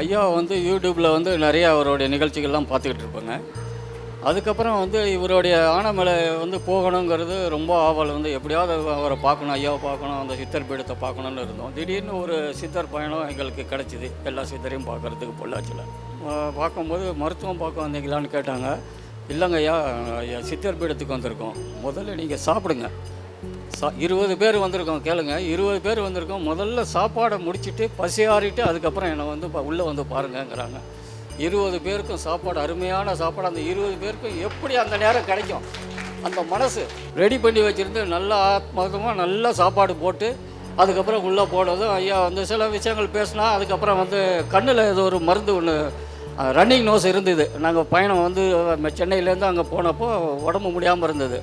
ஐயா வந்து யூடியூப்பில் வந்து நிறைய அவருடைய நிகழ்ச்சிகள்லாம் பார்த்துக்கிட்டு இருப்பேங்க. அதுக்கப்புறம் வந்து இவருடைய ஆனைமலை வந்து போகணுங்கிறது ரொம்ப ஆவல். வந்து எப்படியாவது அவரை பார்க்கணும், ஐயாவை பார்க்கணும், அந்த சித்தர் பீடத்தை பார்க்கணுன்னு இருந்தோம். திடீர்னு ஒரு சித்தர் பயணம் எங்களுக்கு கிடச்சிது, எல்லா சித்தரையும் பார்க்குறதுக்கு பொள்ளாச்சியில். பார்க்கும்போது மருத்துவம் பார்க்க வந்தீங்களான்னு கேட்டாங்க. இல்லைங்க ஐயா, சித்தர் பீடத்துக்கு வந்திருக்கோம், முதல்ல நீங்கள் சாப்பிடுங்க. 20 பேர் வந்திருக்கோம், கேளுங்க, 20 பேர் வந்திருக்கோம், முதல்ல சாப்பாடை முடிச்சுட்டு பசியாறிட்டு அதுக்கப்புறம் என்னை வந்து உள்ளே வந்து பாருங்கங்கிறாங்க. 20 பேருக்கும் சாப்பாடு, அருமையான சாப்பாடு. அந்த 20 பேருக்கும் எப்படி அந்த நேரம் கிடைக்கும்? அந்த மனசு ரெடி பண்ணி வச்சுருந்து நல்லா ஆத்மார்த்தமாக நல்லா சாப்பாடு போட்டு அதுக்கப்புறம் உள்ளே போனதும் ஐயா வந்து சில விஷயங்கள் பேசினா. அதுக்கப்புறம் வந்து கண்ணில் ஏதோ ஒரு மருந்து ஒன்று, ரன்னிங் நோஸ் இருந்தது. நாங்கள் பயணம் வந்து சென்னையிலேருந்து அங்கே போனப்போ உடம்பு முடியாமல் இருந்தது.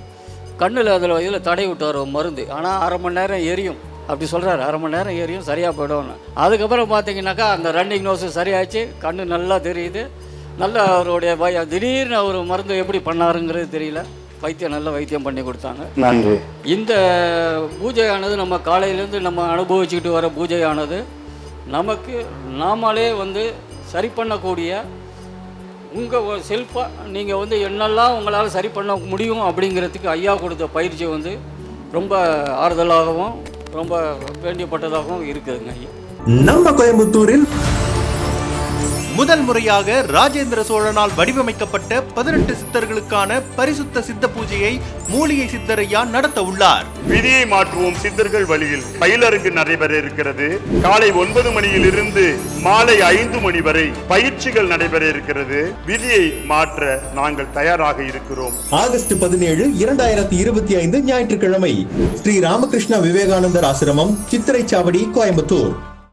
கண்ணில் இதில் தடை விட்டார் மருந்து. ஆனால் 1/2 மணி நேரம் எரியும் அப்படி சொல்கிறார். 1/2 மணி நேரம் எரியும், சரியாக போய்டும்னு. அதுக்கப்புறம் பார்த்தீங்கன்னாக்கா அந்த ரன்னிங் நோஸு சரியாச்சு, கண்ணு நல்லா தெரியுது. நல்ல அவருடைய திடீர்னு அவர் மருந்து எப்படி பண்ணாருங்கிறது தெரியல, வைத்தியம் நல்ல வைத்தியம் பண்ணி கொடுத்தாங்க. நன்றி. இந்த பூஜையானது நம்ம காலையிலேருந்து நம்ம அனுபவிச்சுக்கிட்டு வர பூஜையானது நமக்கு நாமளே வந்து சரி பண்ணக்கூடிய, உங்கள் செல்ஃபாக நீங்கள் வந்து என்னெல்லாம் உங்களால் சரி பண்ண முடியும் அப்படிங்கிறதுக்கு ஐயா கொடுத்த பயிற்சி வந்து ரொம்ப ஆறுதலாகவும் ரொம்ப வேண்டியப்பட்டதாகவும் இருக்குதுங்க ஐயா. நம்ம கோயம்புத்தூரில் முதல் முறையாக ராஜேந்திர சோழனால் வடிவமைக்கப்பட்ட 18 சித்தர்களுக்கான பரிசுத்த சித்த பூஜையை மூலிகை சித்தரையா நடத்த உள்ளார். விதியை மாற்றுவோம் சித்தர்கள் வழியில் பயிலரங்கு நடைபெற இருக்கிறது. காலை 9 மணியிலிருந்து மாலை 5 மணி வரை பயிற்சிகள் நடைபெற இருக்கிறது. விதியை மாற்ற நாங்கள் தயாராக இருக்கிறோம். ஆகஸ்ட் 17, 2025 ஞாயிற்றுக்கிழமை ஸ்ரீ ராமகிருஷ்ண விவேகானந்தர் ஆசிரமம், சித்திரைச்சாவடி, கோயம்புத்தூர்.